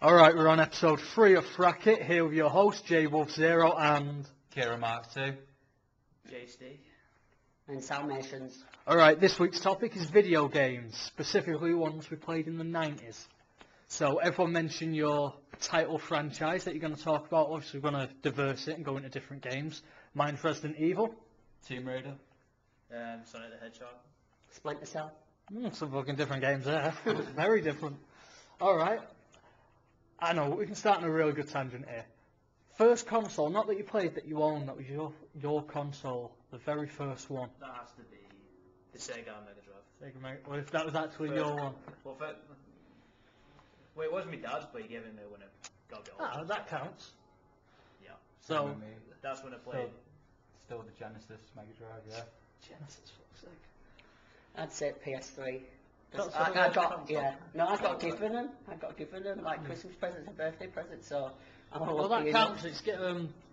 Alright, we're on episode 3 of FRACKiT, here with your host, Jaywolfzero and... Kira Mark 2. Jayste. And SALmations. Alright, this week's topic is video games, specifically ones we played in the 90s. So everyone mention your title franchise that you're going to talk about. Obviously we're going to diverse it and go into different games. Mine's Resident Evil. Tomb Raider. Sonic the Hedgehog. Splinter Cell. Some fucking different games there. Very different. Alright. I know, we can start on a really good tangent here. First console, not that you played, that you owned, that was your console, the very first one. That has to be the Sega Mega Drive. Sega Mega, well, if that was actually your one. Well, it wasn't my dad's, but he gave it me when it got older. Ah, that counts. Yeah. So, that's when I played. Still the Genesis Mega Drive, yeah. Genesis, fuck's sake. I'd say PS3. That's I got given them. I got given them like Christmas presents and birthday presents. So I'm Well, that counts. It's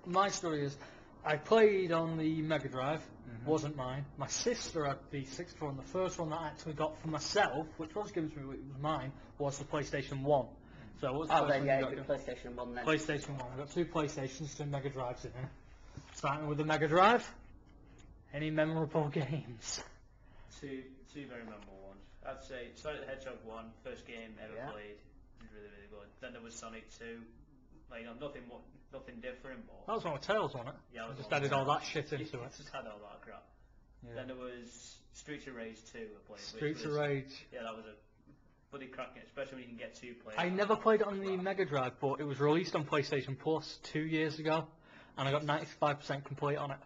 my story is, I played on the Mega Drive. Wasn't mine. My sister had the 64, and the first one that I actually got for myself, which was given to me, it was mine, was the PlayStation 1. So what's the first one you got? PlayStation 1 then. PlayStation 1. We've got 2 PlayStations, 2 Mega Drives in here. Starting with the Mega Drive. Any memorable games? Two very memorable ones. I'd say Sonic the Hedgehog 1, first game ever played. It was really, really good. Then there was Sonic 2. Like, nothing different. But That was one with Tails on it. Yeah, I just added all that shit into it. Just had all that crap. Yeah. Then there was Streets of Rage 2 I played. Streets of Rage. Yeah, that was a bloody cracking, especially when you can get 2 players. I never played it on the Mega Drive, but it was released on PlayStation Plus 2 years ago, and I got 95% complete on it.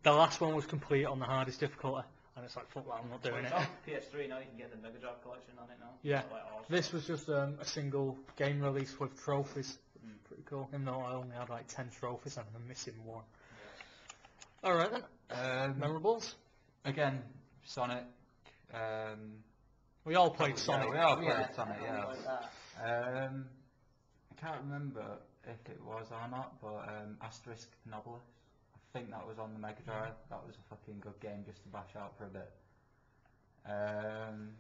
The last one was complete on the hardest difficulty, and it's like, fuck that, I'm not doing it. On PS3 now, you can get the Mega Drive collection on it now. Yeah, Like, awesome. this was just a single game release with trophies. Pretty cool, even though I only had like 10 trophies and I'm missing one. Yeah. Alright then, memorables? Again, Sonic. We all played Sonic. Yeah, we all played Sonic, yeah. I can't remember if it was or not, but Asterisk Novelist. I think that was on the Mega Drive. That was a fucking good game just to bash out for a bit. Can't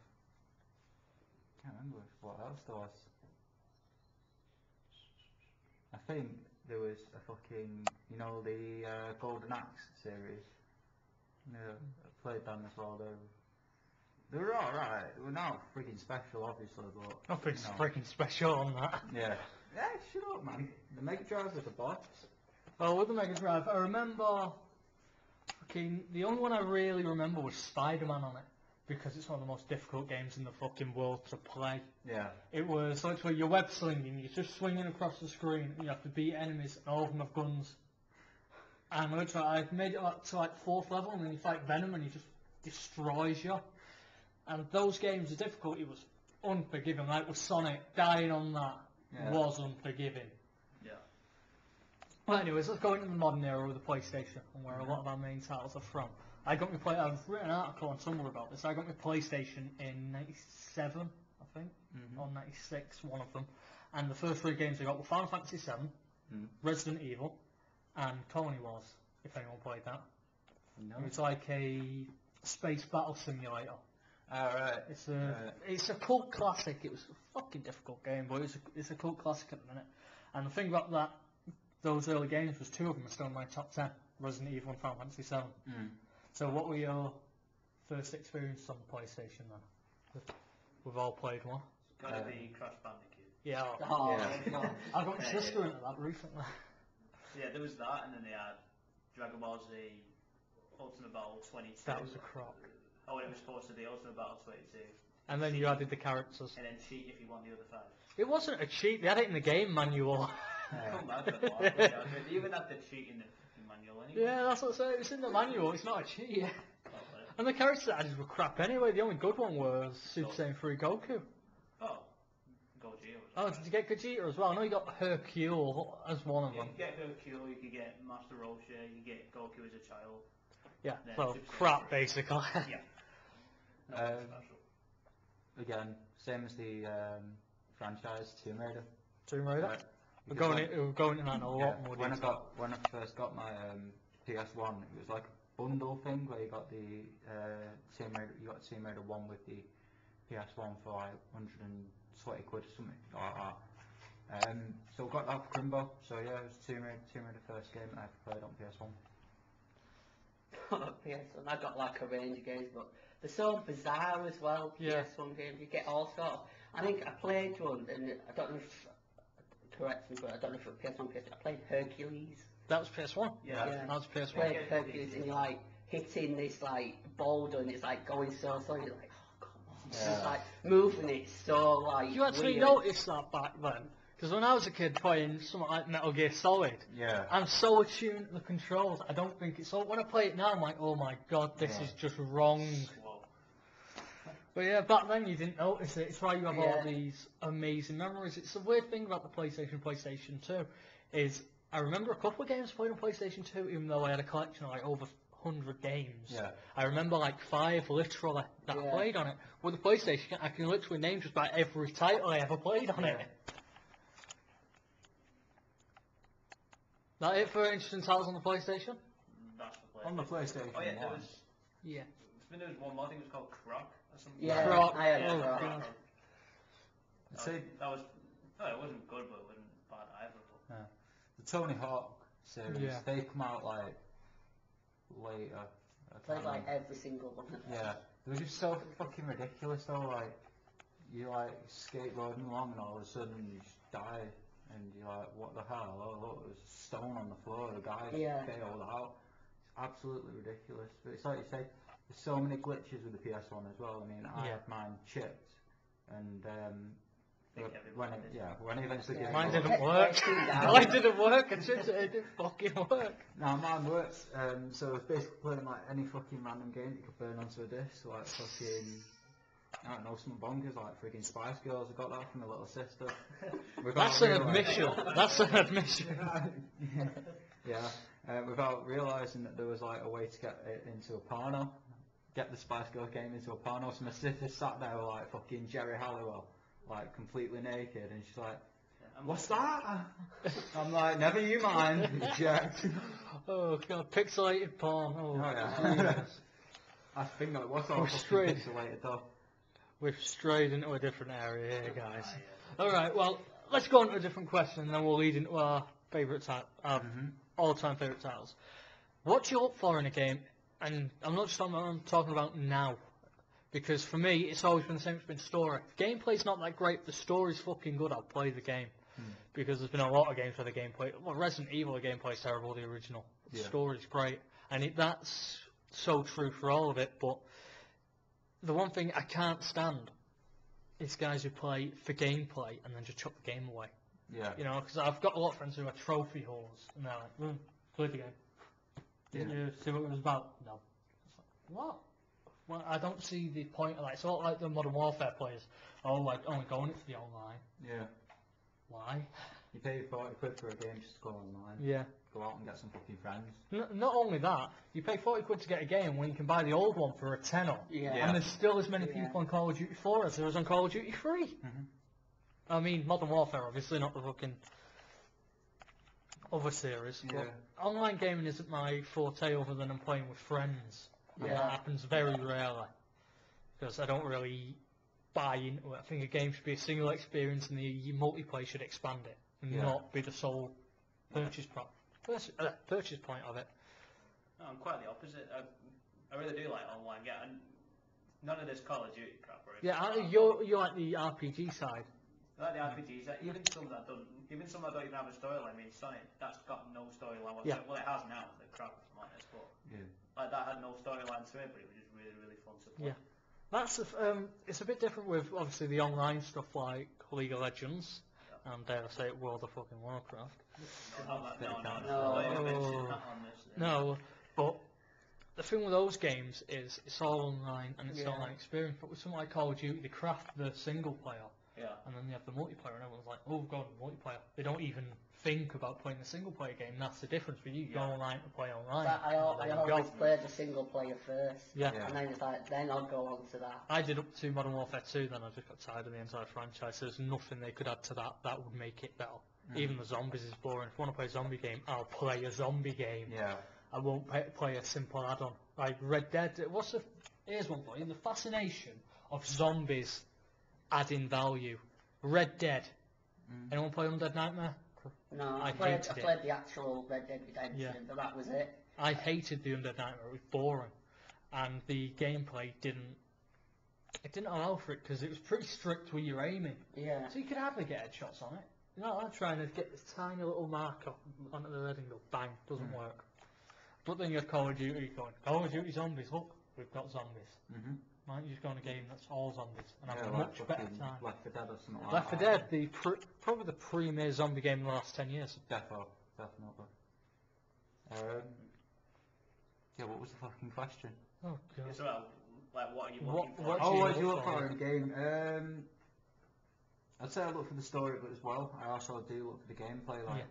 remember what else there was. I think there was a fucking, you know, the Golden Axe series. Yeah, I played them as well. They were alright. They were not freaking special, obviously, but Nothing's freaking special on that. yeah. Yeah, shut up, man. The Mega Drive was a boss. Well, with the Mega Drive, I remember, the only one I really remember was Spider-Man on it, because it's one of the most difficult games in the fucking world to play. Yeah. It was literally you're web slinging, you're just swinging across the screen, and you have to beat enemies, and all of them have guns. And literally, I made it up to like 4th level, and then you fight Venom, and he just destroys you. And those games, the difficulty was unforgiving. Like with Sonic, dying on that was unforgiving. Yeah. Well, anyways, let's go into the modern era with the PlayStation, and where a lot of our main titles are from. I've written an article on Tumblr about this. I got my PlayStation in 97, I think, or 96, one of them. And the first 3 games I got were Final Fantasy 7, Resident Evil, and Colony Wars, if anyone played that. No. It's like a space battle simulator. Alright. It's a cult classic. It was a fucking difficult game, but it's a cult classic at the minute. And the thing about those early games was 2 of them are still in my top 10, Resident Evil and Final Fantasy 7. So what were your first experience on the PlayStation then? We've all played one. It's gotta be Crash Bandicoot. Yeah. Oh, I got my sister into that recently. Yeah, there was that, and then they had Dragon Ball Z Ultimate Battle 22. That was a crop. Oh, and it was supposed to be Ultimate Battle 22. And then you added the characters. And then cheat if you won the other 5. It wasn't a cheat. They had it in the game manual. Come back to that. They even had the cheat in the manual anyway. Yeah, that's what I say. It's in the manual. It's not a cheat. And the characters added were crap anyway. The only good one was Super Saiyan 3 Goku. Oh, Gogeta. Oh, did you get Gogeta as well? I know you got Hercule as one of them. You could get Hercule, you could get Master Roshi, you could get Goku as a child. Yeah, Then well, Super crap Saiyan 3. basically. Yeah. Nothing special. Again, same as the franchise, Tomb Raider. Tomb Raider? Right. We're going into that in a lot more detail. When I first got my PS1, it was like a bundle thing where you got the Tomb Raider 1 with the PS1 for like 120 quid or something like that. So got that for Crimbo. So yeah, it was Tomb Raider the first game I ever played on PS1. PS1, I got like a range of games, but they're so bizarre as well. Yeah. PS1 games, you get all sorts. I think I played one, and I don't know if, correct me, but I don't know if it was PS1, PS2. I played Hercules. That was PS1. Yeah. Yeah. That was I PS1. played Hercules, and you're like hitting this like boulder, and it's like going so slow. You're like, oh come on, Yeah. it's like moving it so like. You actually weird. noticed that back then? Because when I was a kid playing something like Metal Gear Solid, Yeah. I'm so attuned to the controls, I don't think it's so. When I play it now, I'm like, oh my god, this Yeah. is just wrong. Slow. But yeah, back then you didn't notice it. It's why you have all Yeah. these amazing memories. It's the weird thing about the PlayStation 2, is I remember a couple of games played on PlayStation 2, even though I had a collection of like over 100 games. Yeah. I remember like 5 literally that I Yeah. played on it. With the PlayStation, I can literally name just about every title I ever played on it. That it for interesting titles on the PlayStation? That's the PlayStation. On the PlayStation Oh yeah, there 1. was. Yeah. I think there was one more. I think it was called Croc or something. Yeah, Croc. I had Oh, Croc. God. That was. No, it wasn't good, but it wasn't bad either. But The Tony Hawk series, Yeah. they come out like later. I Played can't like remember. every single one. Yeah, they were just so fucking ridiculous though. Like, you like skateboarding along and all of a sudden you just die, and you're like, what the hell? Oh look, there's a stone on the floor. The guy's Yeah. failed out. It's absolutely ridiculous. But it's like you say, there's so many glitches with the PS1 as well. I mean, I Yeah. had mine chipped, and think when everyone did. when I eventually gave it Mine up- didn't work. Mine didn't work. It didn't fucking work. No, mine works. So I was basically playing like any fucking random game that you could burn onto a disc, like fucking, I don't know, some bonkers like freaking Spice Girls. I got that from my little sister. That's an admission. That's an admission. Without realising that there was like a way to get it into a porno, get the Spice Girls game into a porno. So my sister sat there with like fucking Jerry Halliwell, like completely naked, and she's like, "What's that?" I'm like, "Never you mind." Eject. Oh god, pixelated porn. Oh, yeah. I think that was all We're fucking straight. pixelated though. We've strayed into a different area here, guys. yeah. Alright, well, let's go on to a different question and then we'll lead into our favourite all-time favourite titles. What do you look for in a game? And I'm not just I'm talking about now. Because for me, it's always been the same, it's been story. If gameplay's not that great, the story's fucking good, I'll play the game. Because there's been a lot of games where the gameplay, well, Resident Evil, the gameplay's terrible, the original. The Yeah. story's great. And that's so true for all of it, but the one thing I can't stand is guys who play for gameplay and then just chuck the game away. Yeah. You know, because I've got a lot of friends who are trophy whores, and they're like, play the game. Didn't you see what it was about? No. It's like, what? Well, I don't see the point of that. It's not like the Modern Warfare players. Oh, like, only going it for the online. Yeah. Why? You pay £40 for a game just to go online. Yeah. Go out and get some fucking friends. Not only that, you pay £40 to get a game when you can buy the old one for a tenner. Yeah. And there's still as many Yeah. people on Call of Duty 4 as there is on Call of Duty 3. Mhm. I mean, Modern Warfare, obviously, not the fucking other series. Yeah. But online gaming isn't my forte other than I'm playing with friends. And Yeah. that happens very rarely. Because I don't really buy into it. I think a game should be a single experience and the multiplayer should expand it. And Yeah. not be the sole purchase point of it. No, I'm quite the opposite. I really do like online game. And none of this Call of Duty crap. Or Yeah, anything. you're like the RPG side. I like the RPGs. Even some that don't even have a storyline. I mean, Sonic, that's got no storyline whatsoever. Yeah. Well, it has now. The crap, if I'm honest, but Yeah. like that had no storyline to it, but it was just really, really fun to play. Yeah. That's it's a bit different with obviously the online stuff like League of Legends and dare I say it, World of fucking Warcraft. No. No, but the thing with those games is it's all online and it's Yeah. online experience. But with something like Call of Duty, they craft the single player Yeah. and then they have the multiplayer, and everyone's like, "Oh, God, multiplayer." They don't even think about playing the single player game. That's the difference. For you, go Yeah. online and play online. But I and there you go. always played the single player first. Yeah. Yeah. And then it's like, then I'll go on to that. I did up to Modern Warfare 2, then I just got tired of the entire franchise. There's nothing they could add to that would make it better. Even the zombies is boring. If I want to play a zombie game, I'll play a zombie game. Yeah. I won't play a simple add-on. Like Red Dead, here's one for you, the fascination of zombies adding value. Red Dead, Anyone play Undead Nightmare? No, I I played hated it. the actual Red Dead Redemption, Yeah. but that was it. I hated the Undead Nightmare. It was boring, and the gameplay didn't allow for it because it was pretty strict with your aiming. Yeah. So you could hardly get headshots on it. You know, I'm trying to get this tiny little mark onto the head and go bang, doesn't work. But then you have Call of Duty going, Call of Duty zombies, look, we've got zombies. Why don't you just go on a game that's all zombies and have a much better time? Left 4 Dead or something like Left that. 4 Dead, probably the premier zombie game in the last 10 years. Definitely. Yeah, what was the fucking question? Oh god. It's about, like, what are you What- looking for? what- Oh, you what do you look look for? for in a game? I'd say I look for the story, but as well, I also do look for the gameplay. Like,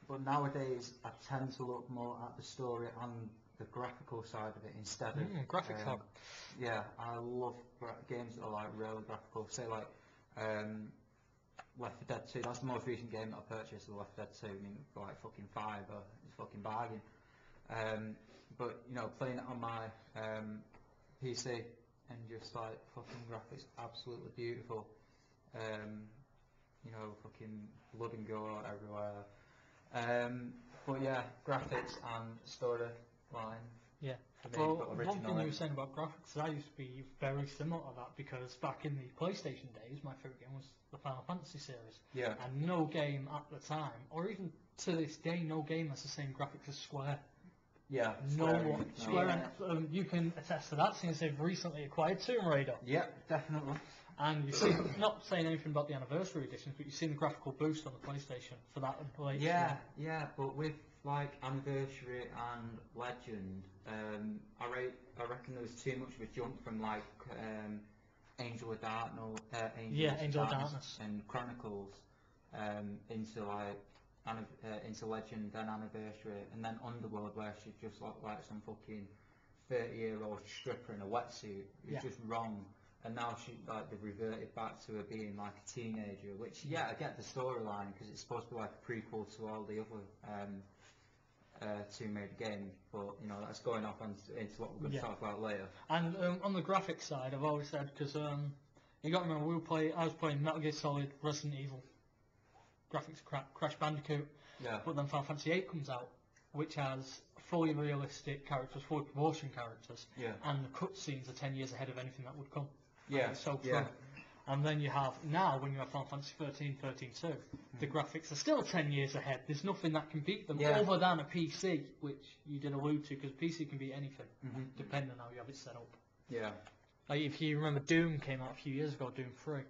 but nowadays, I tend to look more at the story and the graphical side of it instead of graphics hub. Yeah, I love games that are like really graphical. Say like Left 4 Dead 2. That's the most recent game that I purchased. Left 4 Dead 2. I mean, for like fucking $5, it's a fucking bargain. But you know, playing it on my PC and just like fucking graphics, absolutely beautiful. You know, fucking blood and gore everywhere. But yeah, graphics and storyline. Yeah. For me, Well, but one original. thing you were saying about graphics, I used to be very similar to that because back in the PlayStation days, my favourite game was the Final Fantasy series. Yeah. And no game at the time, or even to this day, no game has the same graphics as Square. Yeah. No Square one. Enix, no. Square, you can attest to that since they've recently acquired Tomb Raider. Yeah, definitely. And you see, not saying anything about the anniversary editions, but you've seen the graphical boost on the PlayStation for that latest Yeah, one. yeah, but with like Anniversary and Legend, I reckon there was too much of a jump from like Angel of Darkness, Angel of Darkness and Chronicles into like into Legend, then Anniversary, and then Underworld, where she just looked like some fucking 30-year-old stripper in a wetsuit. It was just wrong. And now she they've reverted back to her being like a teenager, which I get the storyline because it's supposed to be like a prequel to all the other Tomb Raider games, but you know that's going off into what we're going to talk about later. And on the graphics side, I've always said because you got to remember I was playing Metal Gear Solid, Resident Evil, graphics crap, Crash Bandicoot, but then Final Fantasy VIII comes out, which has fully realistic characters, fully proportioned characters, and the cutscenes are 10 years ahead of anything that would come. Yeah, so true. And then you have, now when you have Final Fantasy 13-2, the graphics are still 10 years ahead. There's nothing that can beat them other than a PC, which you did allude to, because PC can beat anything, depending on how you have it set up. Yeah. Like if you remember Doom came out a few years ago, Doom 3,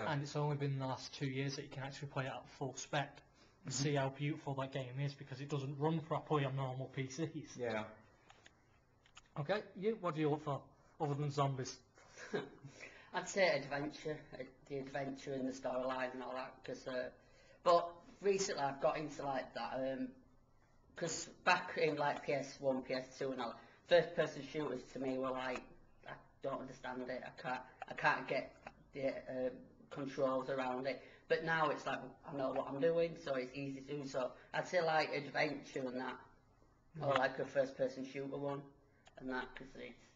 and it's only been the last 2 years that you can actually play it at full spec and see how beautiful that game is, because it doesn't run properly on normal PCs. Yeah. Okay, what do you look for, other than zombies? I'd say adventure, the adventure and the storyline and all that. Cause, but recently I've got into like that. Because back in like PS1, PS2 and all, first-person shooters to me were like, I don't understand it. I can't get the controls around it. But now it's like I know what I'm doing, so it's easy to do. So I'd say like adventure and that, or like a first-person shooter one, and that because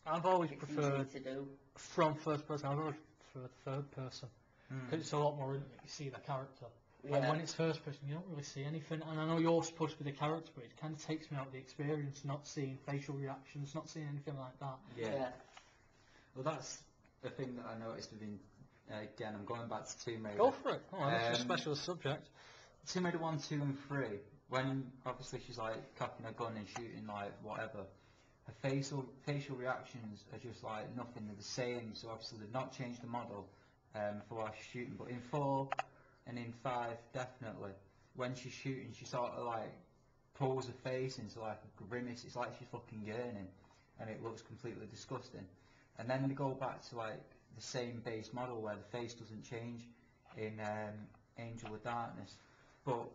I've always it's preferred easy to do. from first person. I've always preferred third person because it's a lot more intimate. You see the character. Yeah. And when it's first person, you don't really see anything. And I know you're supposed to be the character, but it kind of takes me out of the experience, not seeing facial reactions, not seeing anything like that. Yeah. Well, that's the thing that I noticed within. Again, I'm going back to Tomb Raider. Go for it. Oh, that's a special subject. Tomb Raider 1, 2 and 3, when obviously she's like cocking a gun and shooting like whatever, her facial reactions are just like nothing, they're the same, so obviously they've not changed the model for while she's shooting, but in 4 and in 5 definitely, when she's shooting she sort of like pulls her face into like a grimace, it's like she's fucking gurning, and it looks completely disgusting. And then they go back to like the same base model where the face doesn't change in Angel of Darkness, but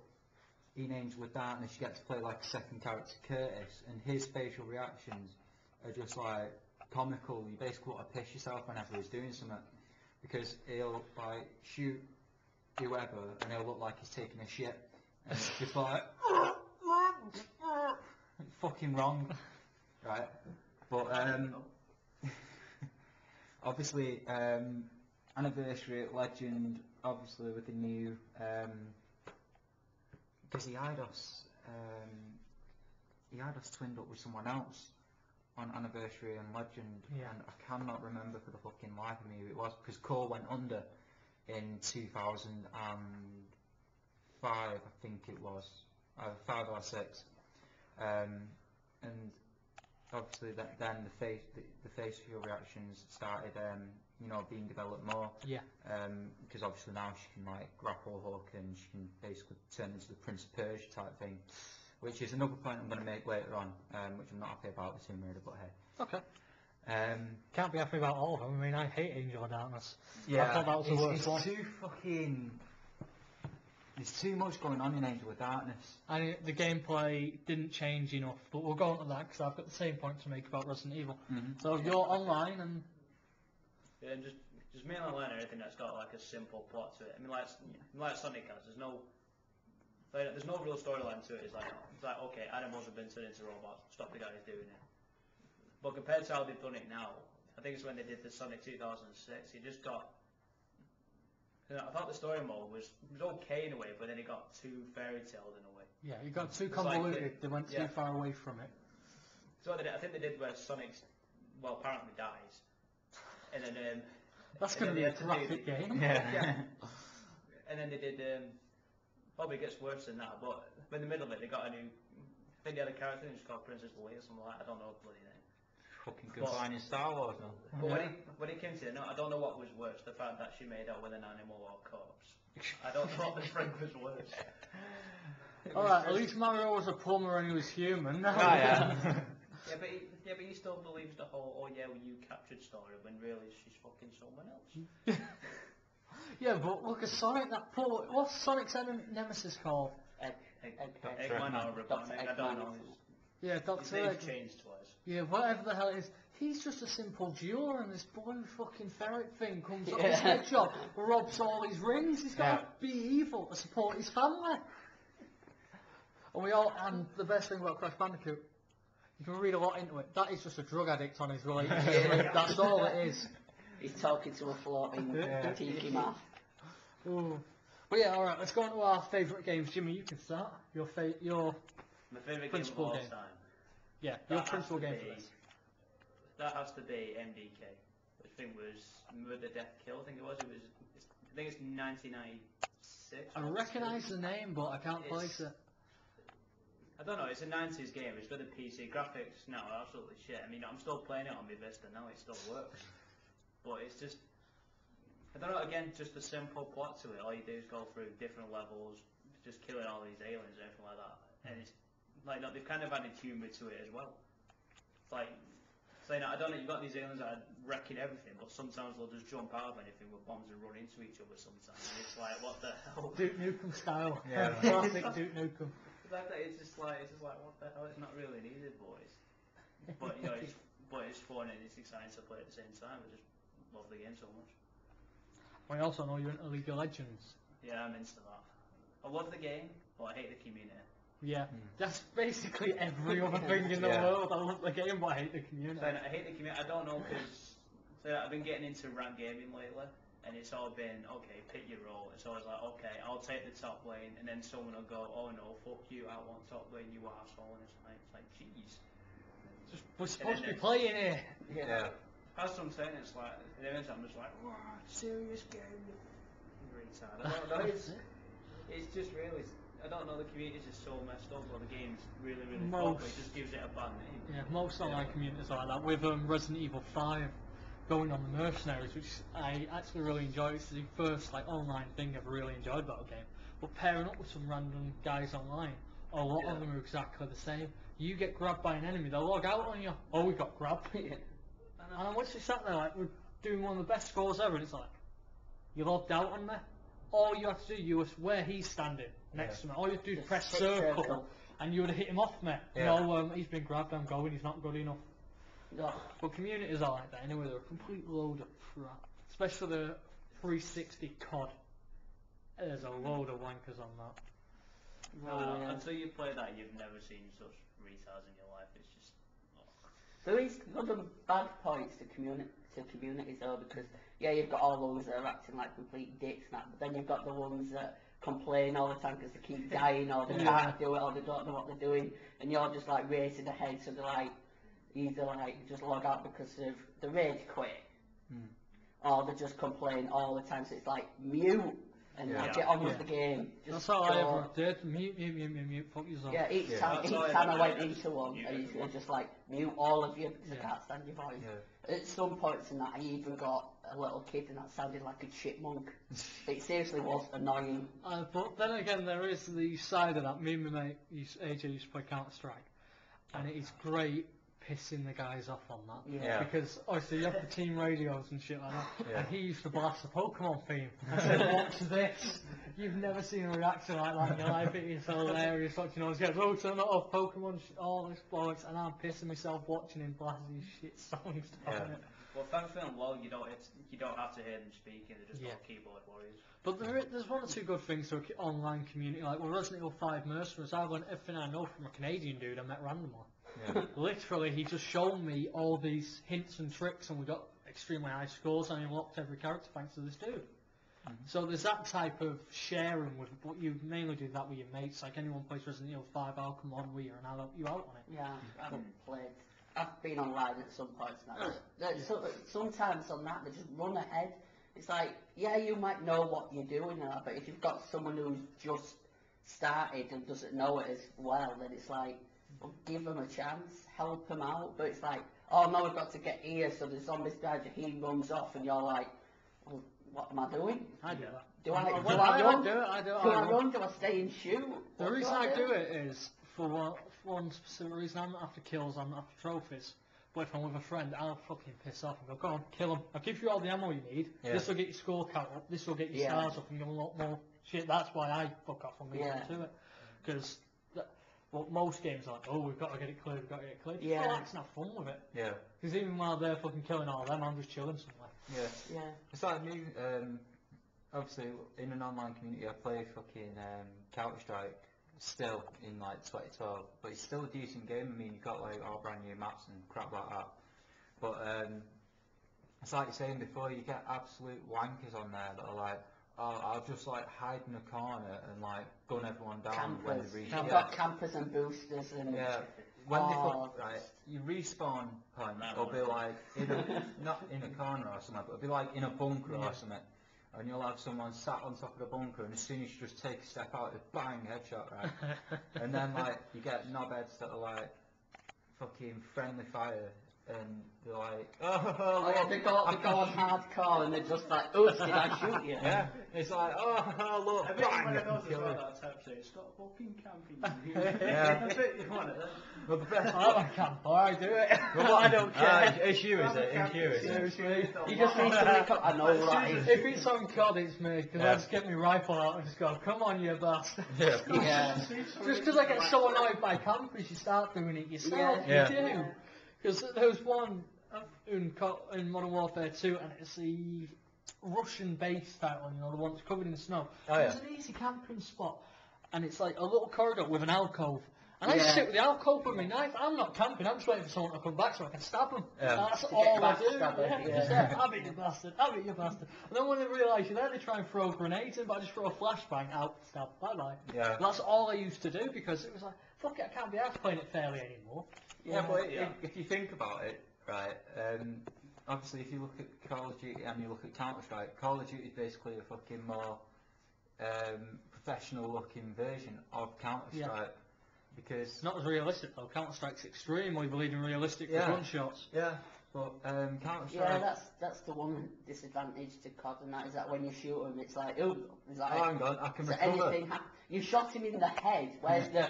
in Angel of Darkness you get to play like a second character, Curtis, and his facial reactions are just like comical. You basically want to piss yourself whenever he's doing something, because he'll like shoot whoever and he'll look like he's taking a shit, and it's just like it's fucking wrong, right? But obviously, anniversary at Legend, obviously with the new, because he had us twinned up with someone else on anniversary and Legend, Yeah. and I cannot remember for the fucking life of me who it was, because Core went under in 2005, I think it was, 5 or 6, and obviously then the facial reactions started, being developed more. Yeah. Because obviously now she can like grapple hook and she can basically turn into the Prince of Persia type thing, which is another point I'm going to make later on, which I'm not happy about with Tomb Raider, but hey. Okay. Can't be happy about all of them. I mean, I hate Angel of Darkness. Yeah, I thought that was the worst one. too fucking. There's too much going on in Angel of Darkness. And the gameplay didn't change enough, but we'll go on to that because I've got the same point to make about Resident Evil. Mm-hmm. So you're online and Yeah, and just mainly learn anything that's got like a simple plot to it. I mean, like Sonic has, there's no real storyline to it. It's like okay, animals have been turned into robots. Stop the guys doing it. But compared to how they've done it now, I think it's when they did the Sonic 2006. You just got. I thought the story mode was okay in a way, but then it got too fairy tale in a way. yeah, you got too It's like convoluted. They went too far away from it. So what they did, I think they did where Sonic, apparently dies, and then That's and going to then be a they had to do graphic the- game. Yeah. And then they did, probably gets worse than that, but in the middle of it they got a new, I think they had a character who's called Princess Leia or something like that, I don't know the bloody name. Fucking combining Star Wars now. But when it came to it, no, I don't know what was worse, the fact that she made out with an animal or a corpse. I don't know what the friend was worse. Alright, at least Mario was a plumber and he was human. yeah. Yeah, but he still believes the whole, oh yeah, well, you captured story, when really she's fucking someone else. Yeah, but look at Sonic, that poor... What's Sonic's nemesis called? Eggman or Robotnik, I don't know. Yeah, His Dr. name's Egg. changed twice. Yeah, whatever the hell it is. He's just a simple jeweler and this blue fucking ferret thing comes up his head shop, robs all his rings. He's got to be evil to support his family. And the best thing about Crash Bandicoot, you can read a lot into it. That is just a drug addict on his relationship. That's all it is. He's talking to a floating tiki mask. Ooh. But yeah, alright, let's go on to our favourite games. Jimmy, you can start. Your My favourite game of Principal all game. time. Yeah, That your has principal to game be- for this. That has to be MDK, which I think was Murder, Death, Kill. I think it was. I think it's 1996. I recognise the name, but I can't place it. I don't know. It's a 90s game. It's for the PC. Graphics now are absolutely shit. I mean, I'm still playing it on my Vista now. It still works, but it's just. I don't know. Again, just a simple plot to it. All you do is go through different levels, just killing all these aliens and everything like that. And it's like they've kind of added humour to it as well. It's like. Saying, I don't know, you've got these aliens that are wrecking everything, but sometimes they'll just jump out of anything with bombs and run into each other sometimes. And it's like, what the hell? Duke Nukem style. Yeah. Classic Duke Nukem. Exactly, it's just like, what the hell? It's not really needed, boys. But it's fun and it's exciting to play at the same time. I just love the game so much. I also know you're into League of Legends. Yeah, I'm into that. I love the game, but I hate the community. Yeah, that's basically every other thing in the world. I love the game, but I hate the community. So I hate the community. I don't know, because I've been getting into ranked gaming lately, and it's all been, okay, pick your role. It's always like, okay, I'll take the top lane, and then someone will go, oh no, fuck you, I want top lane, you arsehole, and it's like, jeez. We're supposed to be playing here. Yeah. That's what I'm saying, it's like, at the end I'm just like, wow, serious game. Retard. I don't know, it's just really, I don't know, the community's just so messed up, but the game's really, really broke, it just gives it a bad name. Yeah, most online communities are like that. With Resident Evil 5 going on the Mercenaries, which I actually really enjoy. It's the first online thing I've really enjoyed about a game. But pairing up with some random guys online, a lot of them are exactly the same. You get grabbed by an enemy, they'll log out on you. Oh, we got grabbed. And once you sat there we're doing one of the best scores ever, and it's like, you logged out on me. All you have to do, you was where he's standing next to me. All you have to do is press circle, and you would have hit him off me. No, he's been grabbed, I'm going, he's not good enough. But communities are like that anyway, they're a complete load of crap. Especially the 360 COD. There's a load of wankers on that. Until you play that, you've never seen such retards in your life. It's just. There is good and bad points to community to communities though, because yeah, you've got all the ones that are acting like complete dicks and that, but then you've got the ones that complain all the time because they keep dying or they can't do it or they don't know what they're doing, and you're just like racing ahead, so they're like either like just log out because of the rage quit, or they just complain all the time, so it's like mute and like, get on with the game. Just that's all I ever did. Mute, fuck yourself. Yeah, each time I went into one, I used to just like mute all of you because I can't stand your voice. At some points in that, I even got a little kid and that sounded like a chipmunk. It seriously was annoying. But then again, there is the side of that. Me and my mate, AJ, used to play Counter-Strike, and it is great pissing the guys off on that. Because obviously you have the team radios and shit like that, and he used to blast the Pokemon theme and say, watch this. You've never seen a reaction like that in your life. It is hilarious watching all these guys, oh, turn that off, Pokemon, all this bollocks, and I'm pissing myself watching him blast these shit songs down it. Well, thankfully on WoW you don't have to hear them speaking, they're just all keyboard warriors. But there's one or two good things to an online community, like with Resident Evil 5 Mercenaries. I learned everything I know from a Canadian dude I met randomly. Literally, he just showed me all these hints and tricks, and we got extremely high scores, and he unlocked every character thanks to this dude. So there's that type of sharing with, but you mainly do that with your mates. Like anyone plays Resident Evil 5, I'll come on with you and I'll help you out on it. Yeah, I haven't played. I've been online at some points now. Sometimes on that they just run ahead. It's like, yeah, you might know what you're doing now, but if you've got someone who's just started and doesn't know it as well, then it's like, well, give them a chance, help them out. But it's like, oh no, we've got to get here, so the zombies died, he runs off, and you're like, well, what am I doing? I do that. Do I run? Do I stay and shoot? The reason I do it is, for one specific reason, I'm not after kills, I'm not after trophies. But if I'm with a friend, I'll fucking piss off and go, go on, kill him. I'll give you all the ammo you need. This will get your score count up, this will get your stars up, and you'll unlock more shit. That's why I fuck off and leave to it. Because most games are like, oh, we've got to get it cleared, we've got to get it cleared. Yeah. Relax and have fun with it. Yeah. Because even while they're fucking killing all of them, I'm just chilling somewhere. Yeah. It's like me, obviously, in an online community, I play fucking Counter-Strike still in like 2012, but it's still a decent game. I mean, you've got like all brand new maps and crap like that. But it's like you're saying before, you get absolute wankers on there that are like, oh, I'll just like hide in a corner and like gun everyone down campers. When they reach. I've got campers and boosters and when they put, right, your respawn point will be like in a, not in a corner or something, but it'll be like in a bunker or something. And you'll have someone sat on top of the bunker, and as soon as you just take a step out, it's bang, headshot, right? And then like you get knobheads that are like fucking friendly fire, and they're like, oh yeah, they go on hardcore, and they're just like, oops, did I shoot you? Yeah, it's like, oh look, bang, kill it. Stop fucking camping. Yeah. Well, the best part I camp, I do it. Well, I don't care. It's you, is it? It's you, is it? You just need to make up. I know, right? If it's on COD, it's me, because I just get my rifle out and just go, come on, you bastard. Yeah. Just because I get so annoyed by campers, you start doing it yourself. You do. Because there was one in Modern Warfare 2, and it's the Russian base title, you know, the one that's covered in snow. It's an easy camping spot, and it's like a little corridor with an alcove. And I just sit with the alcove with my knife. I'm not camping, I'm just waiting for someone to come back so I can stab them. That's all I do. Have it, you bastard. Have it, you bastard. And then when they realise you're there, they try and throw grenades in, but I just throw a flashbang out, stab, bye-bye. That's all I used to do, because it was like, fuck it, I can't be arsed playing it fairly anymore. Yeah, but if you think about it, right, obviously if you look at Call of Duty and you look at Counter-Strike, Call of Duty is basically a fucking more professional looking version of Counter-Strike. Because it's not as realistic though. Counter-Strike's extremely bleeding realistic with gunshots. Yeah, but Counter-Strike. Yeah, that's the one disadvantage to COD, and that is that when you shoot him, it's like, oh, it's like, hang on, I can recover. You shot him in the head. Where's the?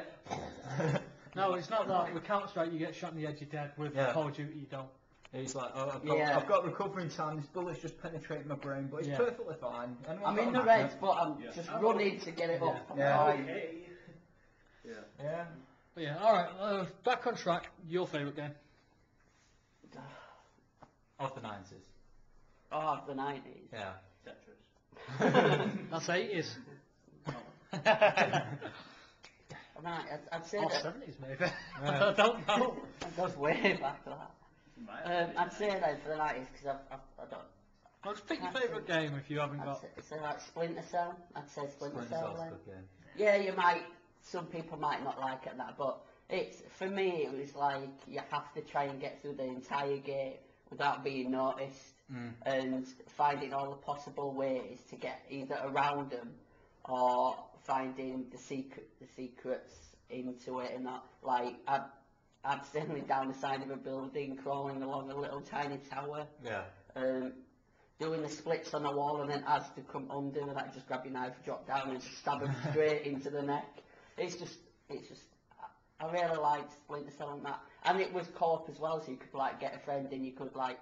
No, it's not that. With Counter-Strike, you get shot in the edge, you're dead. With Call of Duty, you don't. He's like, oh, I've got recovering time. This bullet's just penetrating my brain, but it's perfectly fine. I'm in the red, but I'm just running to get it up. But yeah, alright, back on track. Your favourite game? Of the 90s. Oh, of the 90s? Yeah. Tetris. That's 80s. Right, I'd say or 70s maybe. I don't know. It goes way back to that. You might have I'd say then for the 90s, because I don't... Well, just pick your favourite game if you haven't got. I'd say like Splinter Cell. I'd say Splinter Cell. Cell's a Then. good game. Yeah, you might. Some people might not like it and that, but it's for me. It was like you have to try and get through the entire game without being noticed, and finding all the possible ways to get either around them or finding the secrets into it and that. Like I'd standing down the side of a building, crawling along a little tiny tower. Yeah. Doing the splits on the wall, and then as to come under, and I just grab your knife, drop down, and just stab him straight into the neck. It's just, I really liked Splinter Cell and that, and it was co-op as well, so you could like get a friend, and you could like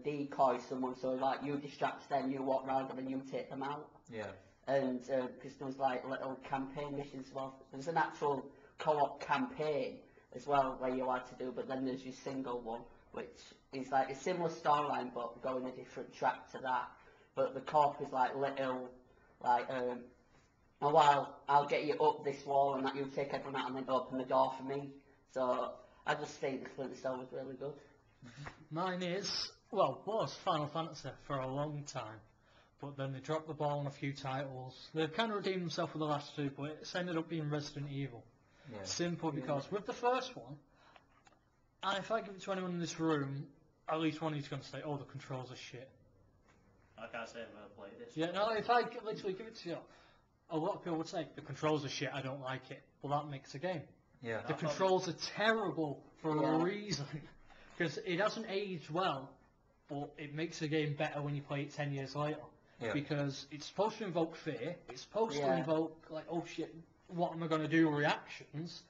decoy someone, so like you distract them, you walk around them, and you take them out. Yeah. And because there was like little campaign missions as well. There's an actual co-op campaign as well where you had to do, but then there's your single one, which is like a similar storyline but going a different track to that. But the co-op is like little, like, oh well, I'll get you up this wall and that you take everyone out and then open the door for me. So I just think Splinter Cell was really good. Mine is, well, was Final Fantasy for a long time, but then they dropped the ball on a few titles. They've kind of redeemed themselves with the last two, but it's ended up being Resident Evil. Yeah. Simple because with the first one, and if I give it to anyone in this room, at least one of you's going to say, oh, the controls are shit. I can't say I've ever played this. Yeah, no, if I literally give it to you, a lot of people would say, the controls are shit, I don't like it. Well, that makes a game. Yeah. The controls are terrible for a reason. Because it hasn't aged well, but it makes a game better when you play it 10 years later. Yeah. Because it's supposed to invoke fear, it's supposed to invoke, like, oh shit, what am I going to do reactions,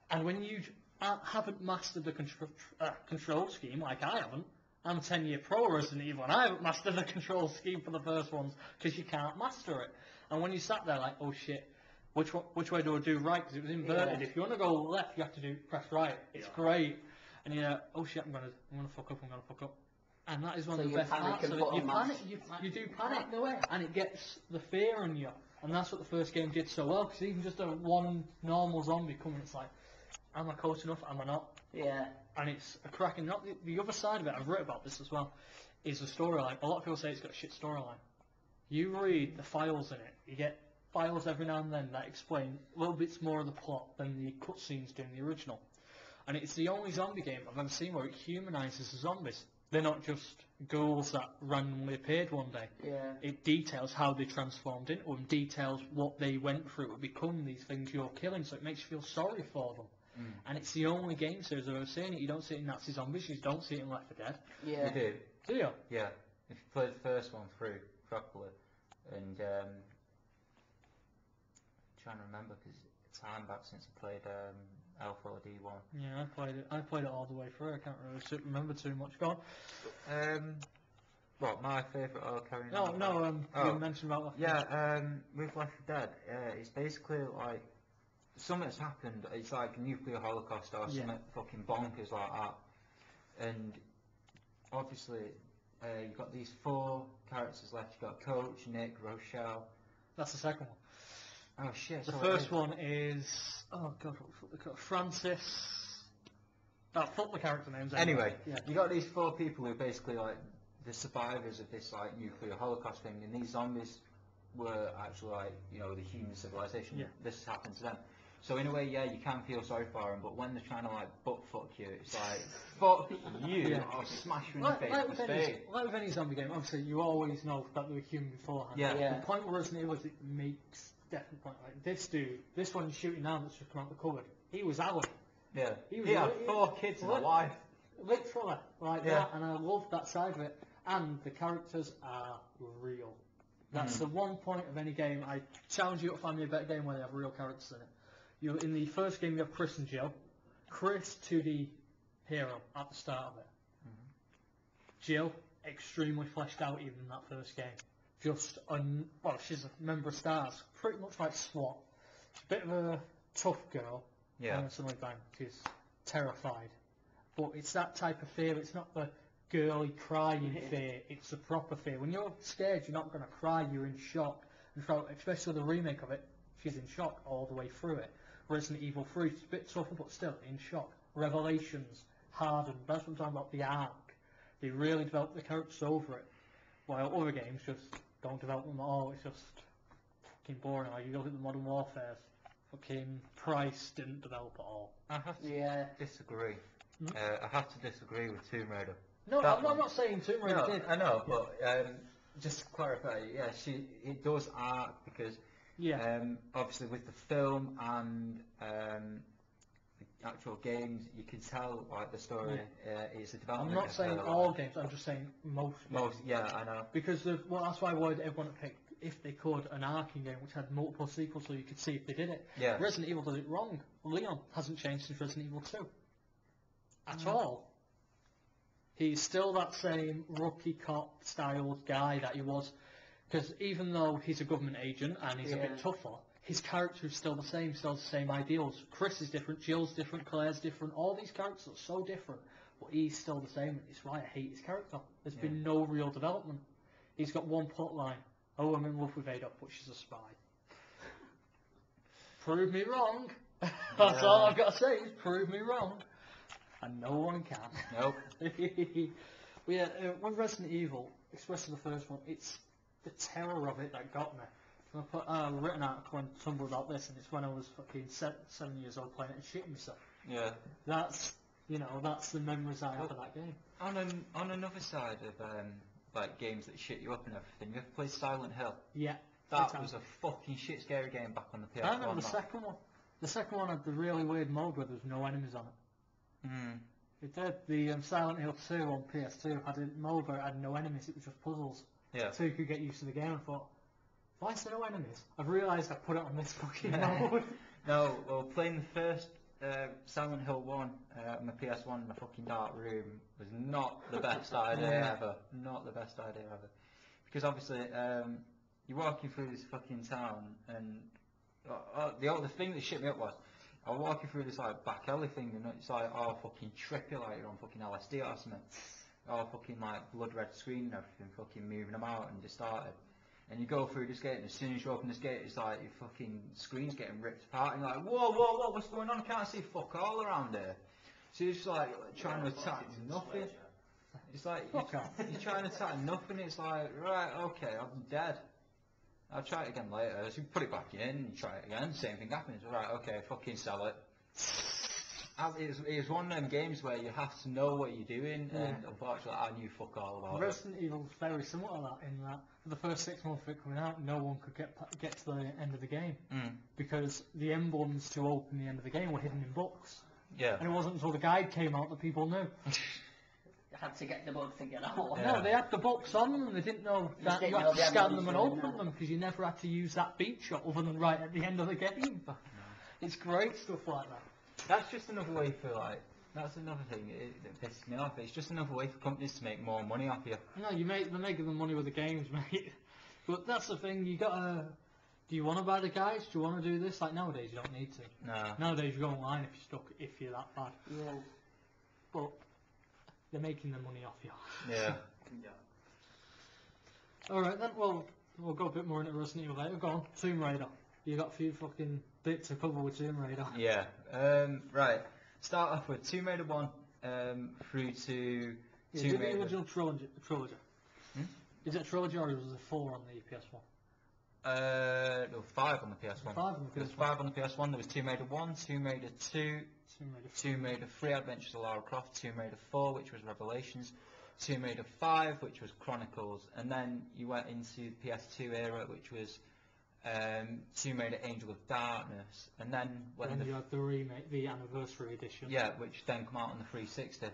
and when you haven't mastered the control scheme, like I haven't, I'm a 10-year pro Resident Evil, and I haven't mastered the control scheme for the first ones, because you can't master it. And when you sat there like, oh shit, which way do I do right, because it was inverted, if you want to go left, you have to press right, it's great, and you're, oh shit, I'm gonna fuck up, and that is one of the best parts of it. You panic, you do panic, and it gets the fear in you. And that's what the first game did so well, because even just a one normal zombie coming, it's like, am I close enough, am I not? Yeah. And it's a cracking, not the other side of it, I've written about this as well, is the storyline. A lot of people say it's got a shit storyline. You read the files in it, you get files every now and then that explain little bits more of the plot than the cutscenes do in the original. And it's the only zombie game I've ever seen where it humanises the zombies. They're not just ghouls that randomly appeared one day. Yeah. It details how they transformed into them, details what they went through to become these things you're killing, so it makes you feel sorry for them. And it's the only game series I've ever seen it. You don't see it in Nazi Zombies, you don't see it in Left 4 Dead. Yeah. You do. Do you? Yeah. If you played the first one through properly, and trying to remember because it's time back since I played Alpha or D1. Yeah, I played it all the way through. I can't really remember too much. Go on. What, my favourite carrying you mentioned about Left 4 Dead. Yeah, with Left 4 Dead, it's basically like something's happened. It's like a nuclear holocaust or something fucking bonkers like that. And obviously, you've got these 4 characters left. You've got Coach, Nick, Rochelle. That's the second one. Oh shit. The first one is, oh god, what the call? Francis. Fuck the character names. Anyway, yeah. You got these 4 people who are basically like the survivors of this like nuclear holocaust thing, and these zombies were actually like, you know, the human civilization. Yeah. This has happened to them. So in a way, yeah, you can feel sorry for them, but when they're trying to like butt fuck you, it's like, fuck you, I'll smash you in the face with a spade. Like with any zombie game, obviously you always know that they were human beforehand. Yeah. The point where Resident Evil is, it makes definite point. Like this dude, this one you're shooting now that's just come out the cupboard, he was Alan. Yeah. He had 4 kids and a wife. Literally, like that, and I love that side of it. And the characters are real. That's the one point of any game. I challenge you to find me a better game where they have real characters in it. In the first game, you have Chris and Jill. Chris, 2D hero at the start of it. Jill, extremely fleshed out even in that first game. Just, she's a member of STARS, pretty much like SWAT. She's a bit of a tough girl. Yeah. Suddenly bang, she's terrified. But it's that type of fear. It's not the girly crying fear. It's the proper fear. When you're scared, you're not going to cry. You're in shock. And so, especially the remake of it, she's in shock all the way through it. Resident Evil 3 is a bit tougher, but still in shock. Revelations, hardened. That's what I'm talking about, the arc. They really develop the characters over it, while other games just don't develop them at all. It's just fucking boring. Like, you look at the Modern Warfare, fucking Price didn't develop at all. I have to Yeah. disagree. Hmm? I have to disagree with Tomb Raider. No, That I'm one. not saying Tomb Raider No, did. I know, but just to clarify, yeah, it does arc because Yeah. obviously with the film and the actual games, you can tell like the story is a I'm development. not of saying her all life. games, I'm just saying most games. Most, yeah, I know. Because that's why I wanted everyone to pick, if they could, an arcing game which had multiple sequels so you could see if they did it. Yeah. Resident Evil did it wrong. Leon hasn't changed since Resident Evil 2. At Mm. all. He's still that same rookie cop styled guy that he was. Because even though he's a government agent and he's a bit Yeah. tougher, his character is still the same, still the same ideals. Chris is different, Jill's different, Claire's different, all these characters are so different, but he's still the same. It's why I hate his character. There's been no real development. He's got one plot line. Oh, I'm in love with Ada, but she's a spy. Prove me wrong. That's all I've got to say is prove me wrong. And no one can. Nope. But yeah, with Resident Evil, especially the first one, it's the terror of it that got me. I put a written article on Tumblr about this, and it's when I was fucking 7 years old playing it and shitting myself. Yeah. That's, that's the memories I have of that game. On another side of like games that shit you up and everything, you ever played Silent Hill? Yeah. That was a fucking shit scary game back on the PS1. I remember the that. second one. The second one had the really weird mode where there was no enemies on it. Mm. It did. The Silent Hill 2 on PS2 had a mode where it had no enemies, it was just puzzles. Yeah. So you could get used to the game. I thought, why is there no enemies? I've realised I put it on this fucking mode. No, well, playing the first Silent Hill 1 on the PS1 in a fucking dark room was not the best idea ever. Not the best idea ever. Because obviously, you're walking through this fucking town, and the thing that shit me up was, I was walking through this like back alley thing, and it's like, oh, fucking trippy, like you're on fucking LSD or something. Oh, fucking like blood red screen and everything, fucking moving them out and just started. And you go through this gate, and as soon as you open this gate, it's like your fucking screen's getting ripped apart, and you're like, whoa, whoa, whoa, what's going on? I can't see fuck all around here. So you're just like trying to attack nothing. It's like you're trying to attack nothing. It's like, right, okay, I'm dead. I'll try it again later. So you put it back in, you try it again, same thing happens. Right, okay, fucking sell it. It's one of them games where you have to know what you're doing, and unfortunately I knew fuck all about it. Resident Evil's very similar to that, in that for the first 6 months of it coming out, no one could get to the end of the game. Because the emblems to open the end of the game were hidden in books. Yeah. And it wasn't until the guide came out that people knew. You had to get the book to get out. Yeah. No, they had the books on them, they didn't know that didn't you know had to the scan emblems them and were in open there. them, because you never had to use that feature other than right at the end of the game. It's great stuff like that. That's just another way for like. That's another thing that pisses me off. It's just another way for companies to make more money off you. No, they're making the money with the games, mate. But that's the thing, you gotta... Do you want to buy the guides? Do you want to do this? Like, nowadays you don't need to. No. Nowadays you go online if you're that bad. Yeah. But they're making the money off you. Yeah. Alright then, well, we'll go a bit more into Resident Evil later. Go on, Tomb Raider. You got a few fucking bits to cover with Tomb Raider. Yeah. Right. Start off with Tomb Raider 1 through to Yeah, Tomb did the Raider. original trilogy? Is it a trilogy or was there 4 on the PS1? There were 5 on the PS1. 5 on the There was PS1. 5 on the PS1. There was Tomb Raider 1, Tomb Raider 2, Tomb Raider. Tomb Raider 3, Adventures of Lara Croft, Tomb Raider 4, which was Revelations, Tomb Raider 5, which was Chronicles, and then you went into the PS2 era, which was Tomb Raider Angel of Darkness, and then And you had the remake, the anniversary edition. yeah, which then come out on the 360,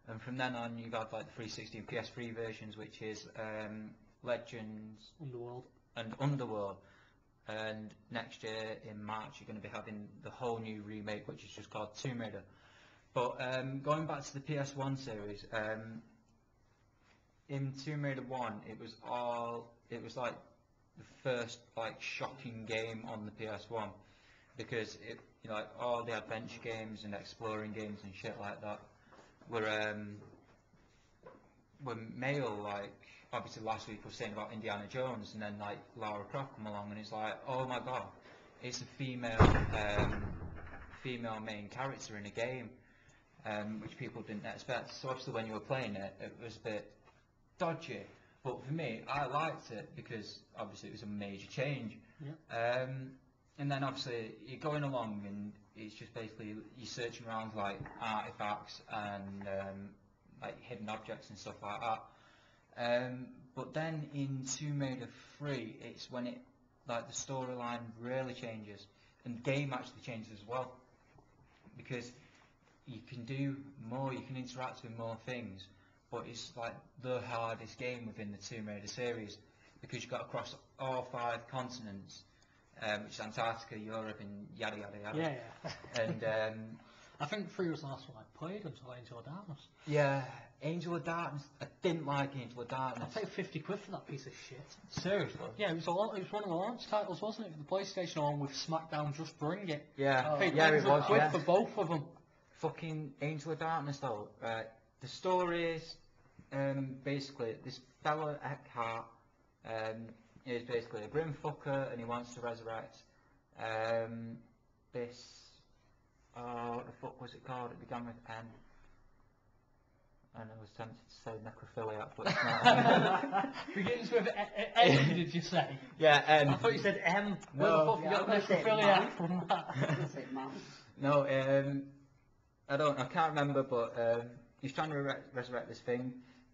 and from then on you've had like the 360 and PS3 versions, which is Legends Underworld. and Underworld, and next year in March you're going to be having the whole new remake, which is just called Tomb Raider. But going back to the PS1 series, in Tomb Raider 1 it was like the first like shocking game on the PS1, because it, like all the adventure games and exploring games and shit like that were male. Like obviously last week we were saying about Indiana Jones, and then like Lara Croft come along and it's like, oh my god, it's a female main character in a game. which people didn't expect. So obviously when you were playing it, it was a bit dodgy. But for me, I liked it because obviously it was a major change. Yeah. And then obviously you're going along and it's just basically you're searching around like artifacts and like hidden objects and stuff like that. But then in Tomb Raider 3, it's when it like the storyline really changes and the game actually changes as well, because you can do more, you can interact with more things, but it's like the hardest game within the Tomb Raider series because you've got to cross all 5 continents, which is Antarctica, Europe, and yada yada yada. Yeah. And I think 3 was the last one I played until Angel of Darkness. yeah, Angel of Darkness. I didn't like Angel of I Darkness. paid 50 quid for that piece of shit. Seriously? Yeah, it was one of the launch titles, wasn't it? The PlayStation one with SmackDown Just Bring It. Yeah, I paid yeah, it 100 was. quid Yeah. for both of them. Fucking Angel of Darkness though, right? The story is basically this fella Eckhart is basically a grim fucker and he wants to resurrect this. What the fuck was it called? It began with N. And I was tempted to say necrophiliac, but it's not. Begins with M, did you say? Yeah, N. I thought you said M. No. Where the fuck Yeah, you I got was gonna say necrophiliac man. from that? That's it, man. No, I can't remember, but he's trying to resurrect this thing,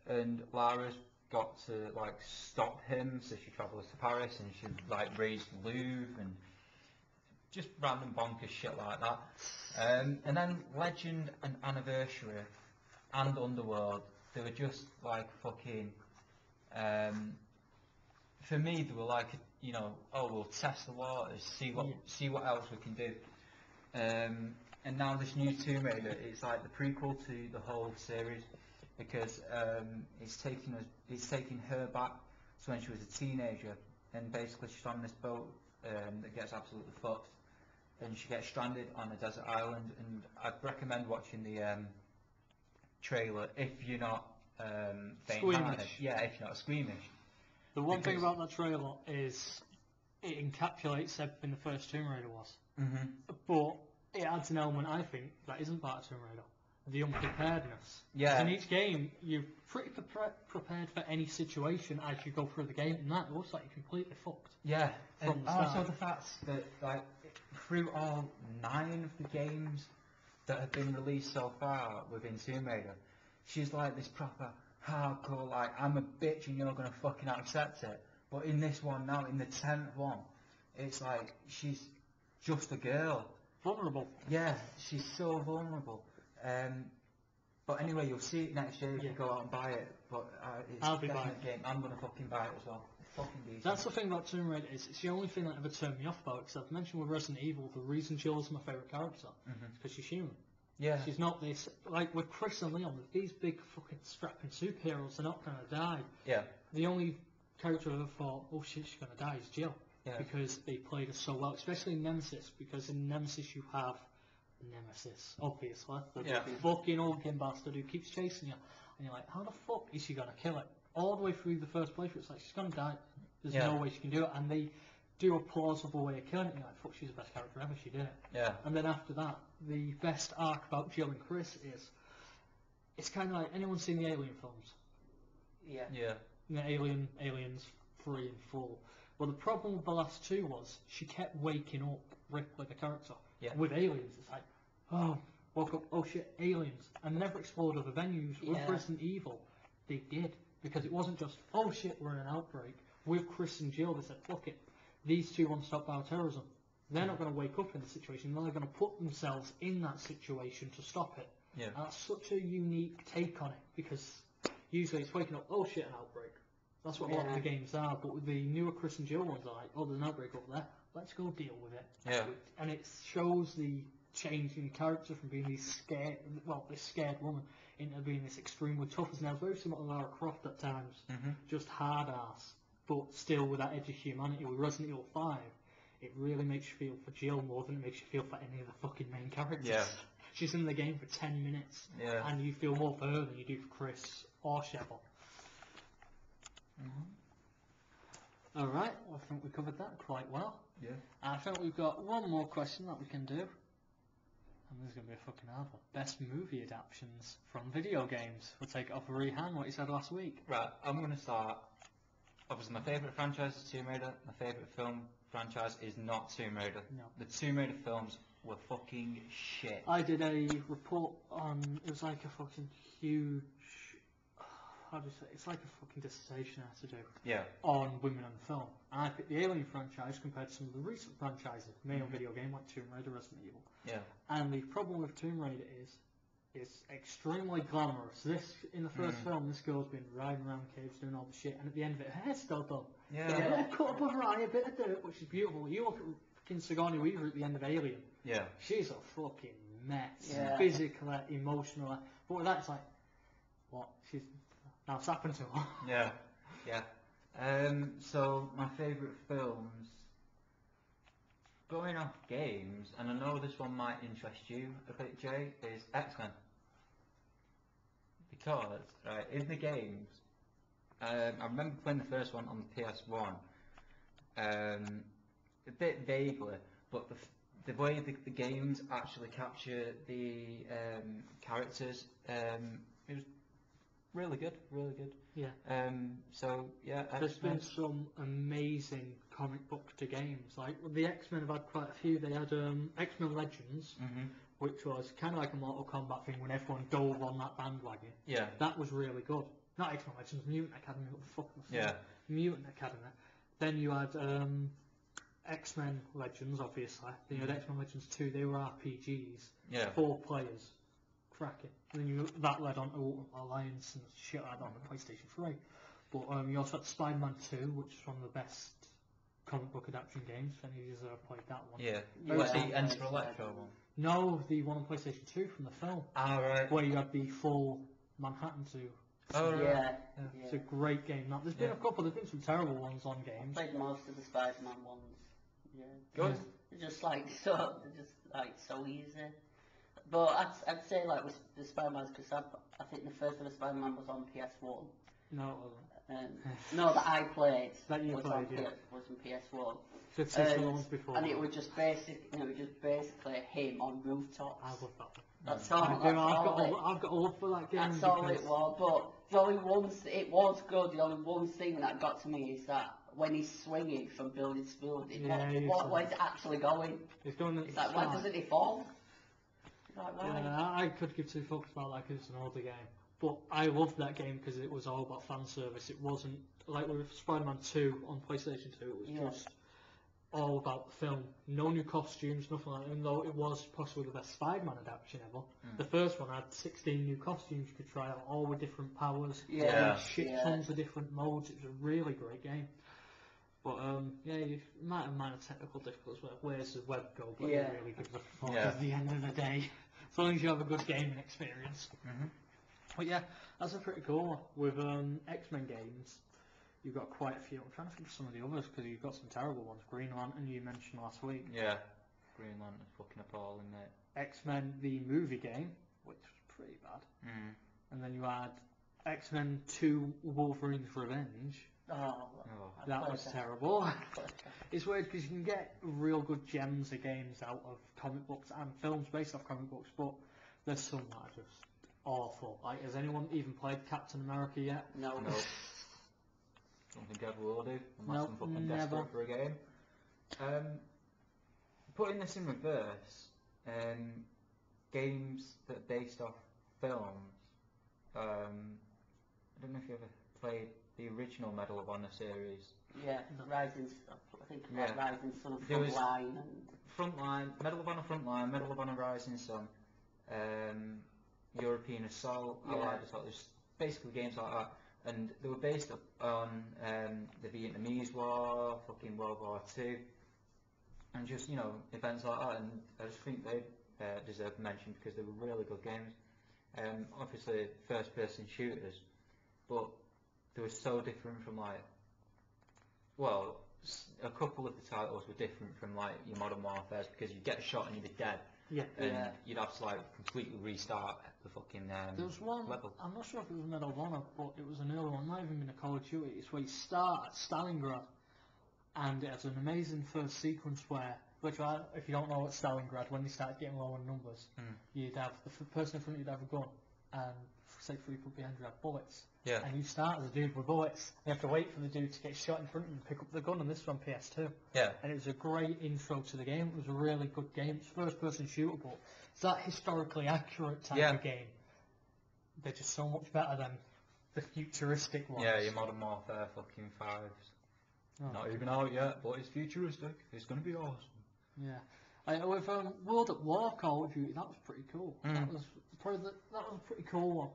and Lara's got to like stop him, so she travels to Paris and she like raids the Louvre and just random bonkers shit like that. And then Legend and Anniversary and Underworld, they were just like fucking. For me, they were like, you know, oh, we'll test the waters, see what else we can do. And now this new Tomb Raider, it's like the prequel to the whole series, because it's taking her back to when she was a teenager, and basically she's on this boat that gets absolutely fucked, and she gets stranded on a desert island. And I'd recommend watching the trailer if you're not faint-hearted. Squeamish. Yeah, if you're not squeamish. The one thing Because- about that trailer is it encapsulates everything the first Tomb Raider was. Mhm. But it adds an element, I think, that isn't part of Tomb Raider. The unpreparedness. Yeah. In each game, you're pretty prepared for any situation as you go through the game, and that looks like you're completely fucked. Yeah, From and the also start. the fact that like through all 9 of the games that have been released so far within Tomb Raider, she's like this proper hardcore, like I'm a bitch and you're gonna fucking accept it. But in this one now, in the 10th one, it's like she's just a girl. Vulnerable. Yeah, she's so vulnerable. But anyway, you'll see it next year if you Yeah. go out and buy it. But it's I'll a be buying definite game. I'm gonna fucking buy it as well. It's fucking decent. That's the thing about Tomb Raider, is it's the only thing that ever turned me off about it, because I've mentioned with Resident Evil, the reason Jill's my favourite character is because she's human. Yeah. She's not this, like with Chris and Leon, these big fucking strapping superheroes, they're not going to die. Yeah. The only character I ever thought, oh shit, she's going to die, is Jill. Yeah. Because they played her so well, especially in Nemesis, because in Nemesis you have Nemesis, obviously, the Yeah. fucking hulking bastard who keeps chasing you, and you're like, how the fuck is she going to kill it? All the way through the first playthrough, it's like, she's going to die, there's Yeah. no way she can do it, and they do a plausible way of killing it, you're like, fuck, she's the best character ever, she did it. Yeah. And then after that, the best arc about Jill and Chris is, it's kind of like, anyone seen the Alien films? Yeah. Yeah. You know, Aliens 3 and 4. Well, the problem with the last 2 was, she kept waking up Ripley, the character. Yeah. With Aliens, it's like, oh, woke up, oh shit, Aliens. And they never explored other venues. With Yeah. Resident Evil, they did. Because it wasn't just, oh shit, we're in an outbreak. With Chris and Jill, they said, fuck it, these two want to stop bioterrorism. They're not going to wake up in the situation, they're going to put themselves in that situation to stop it. Yeah. And that's such a unique take on it, because usually it's waking up, oh shit, an outbreak. That's what a lot of the Yeah. games are, but with the newer Chris and Jill ones are like, oh, there's an outbreak over there, let's go deal with it. Yeah. And it shows the change in character from being this scared woman into being this extremely tough as nails, very similar to Lara Croft at times, just hard ass, but still with that edge of humanity. With Resident Evil 5, it really makes you feel for Jill more than it makes you feel for any of the fucking main characters. Yeah. She's in the game for 10 minutes, Yeah. and you feel more for her than you do for Chris or Cheryl. Alright, I think we covered that quite well. Yeah. I think we've got one more question that we can do. And there's going to be a fucking other. Best movie adaptions from video games. We'll take it off of Rehan, what he said last week. Right, I'm going to start. Obviously, my favourite franchise is Tomb Raider. My favourite film franchise is not Tomb Raider. No. The Tomb Raider films were fucking shit. I did a report on, it was like a fucking huge, how do you say, it's like a fucking dissertation I had to do Yeah. on women in film. And I picked the Alien franchise compared to some of the recent franchises, male video game like Tomb Raider, Resident Evil. Yeah. And the problem with Tomb Raider is, it's extremely glamorous. This, in the first film, this girl's been riding around caves doing all the shit, and at the end of it, her hair's still done. Yeah. Got a little cut above her eye, a bit of dirt, which is beautiful. You look at fucking Sigourney Weaver at the end of Alien. Yeah. She's a fucking mess, Yeah. physically, emotionally. But with that, it's like, what? She's now it's happened to her. Yeah. Yeah. So, my favourite films, going off games, and I know this one might interest you a bit, Jay, is X-Men. Because, right, in the games, I remember playing the first one on the PS1, a bit vaguely, but the way the games actually capture the characters, it was really good, really good. Yeah. So, yeah, There's X-Men. been some amazing comic book to games. Like, the X-Men have had quite a few. They had X-Men Legends, which was kind of like a Mortal Kombat thing when everyone dove on that bandwagon. Yeah. That was really good. Not X-Men Legends, Mutant Academy, what the fuck was that? Yeah. Mutant Academy. Then you had X-Men Legends, obviously. Then you had X-Men Legends 2, they were RPGs. Yeah. 4 players. FRACKiT. And then that led on to Ultimate Alliance and shit like that on the PlayStation 3. But you also had Spider-Man 2, which is one of the best comic book adaptation games. If any of you have ever played that one. Yeah. Yeah. What's the Enter Electro one? No, the one on PlayStation 2 from the film. Ah, right. Where you had the full Manhattan 2. Oh, right. Yeah. It's a great game. Now, there's been a couple, there's been some terrible ones on I games. played most of the Spider-Man ones. Yeah. Good. They're just like so easy. But I'd say like with the Spider-Mans, because I think the first ever Spider-Man was on PS1. No, it wasn't. No, that I played. That you was played, on yeah. Was on PS1. So it's the ones before. And it was just basically him on rooftops. I love that one. That's all. I've got a love for that game. That's all it was. But the only it was good. The only one thing that got to me is that when he's swinging from building to building, where's it actually going? It's going. It's like, why doesn't he fall? Like, why? Yeah, I could give two fucks about that because it's an older game. But I loved that game because it was all about fan service. It wasn't like with Spider-Man 2 on PlayStation 2. It was just all about the film. No new costumes, nothing like that. Even though it was possibly the best Spider-Man adaptation ever. The first one had 16 new costumes you could try out, all with different powers. Tons of different modes. It was a really great game. But you might have minor technical difficulties. Where's the web go? But it really gives a fuck at the end of the day. As long as you have a good gaming experience. But yeah, that's a pretty cool. With X-Men games, you've got quite a few. I'm trying to think of some of the others because you've got some terrible ones. Green Lantern you mentioned last week. Yeah. Green Lantern's fucking appalling, mate. X-Men the movie game, which was pretty bad. And then you had X-Men 2 Wolverine's Revenge. That was terrible. It's weird because you can get real good gems of games out of comic books and films based off comic books, but there's some that are just awful. Like, has anyone even played Captain America yet? No. Don't think I ever will do, unless I'm fucking never. desperate for a game. Putting this in reverse, games that are based off films, I don't know if you ever played the original Medal of Honor series. Yeah, Rising. I think Yeah. Rising Sun, There was Frontline, and Frontline, Medal of Honor Frontline, Medal of Honor Rising Sun, European Assault, Allied Assault. There's basically games like that, and they were based on the Vietnamese War, fucking World War II, and just events like that. And I just think they deserve mention because they were really good games. Obviously, first-person shooters, but they were so different from a couple of the titles were different from your Modern Warfare because you'd get a shot and you'd be dead. And you'd have to completely restart the fucking There was one, level. I'm not sure if it was Medal of Honor, but it was an early one, it might have even been a Call of Duty. It's where you start at Stalingrad, and it has an amazing first sequence where, if you don't know what Stalingrad, when they started getting low on numbers, you'd have the person in front of you'd have a gun, and say 3 people behind you have bullets. Yeah. And you start as a dude with bullets. You have to wait for the dude to get shot in front of you and pick up the gun, and this was on PS2. Yeah. And it was a great intro to the game. It was a really good game. It's first-person shootable. It's that historically accurate type of game. They're just so much better than the futuristic ones. Yeah, your Modern Warfare fucking 5's not even out yet, but it's futuristic. It's going to be awesome. Yeah. With World at War Call of Duty, that was pretty cool. That was probably that was a pretty cool one.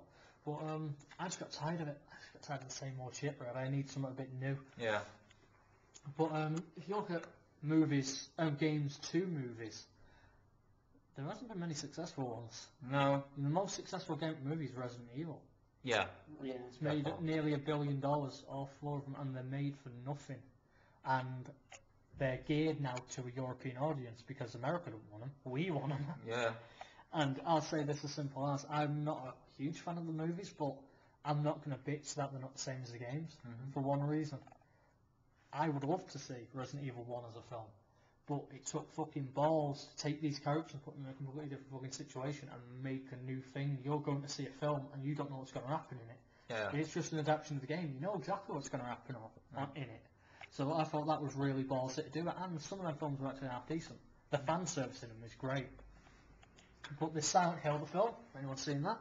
But I just got tired of it. I just got tired of the same old shit, right? I need something a bit new. Yeah. But if you look at movies, games to movies, there hasn't been many successful ones. No. The most successful game to movie is Resident Evil. Yeah. Yeah. It's made nearly $1 billion, all 4 of them, and they're made for nothing. And they're geared now to a European audience because America don't want them. We want them. Yeah. And I'll say this as simple as, I'm not a huge fan of the movies, but I'm not going to bitch that they're not the same as the games, for one reason. I would love to see Resident Evil 1 as a film, but it took fucking balls to take these characters and put them in a completely different fucking situation and make a new thing. You're going to see a film and you don't know what's going to happen in it. Yeah. It's just an adaptation of the game. You know exactly what's going to happen in it. So I thought that was really ballsy to do it, and some of them films were actually half decent. The fan service in them is great. But the Silent Hill, the film, anyone seen that?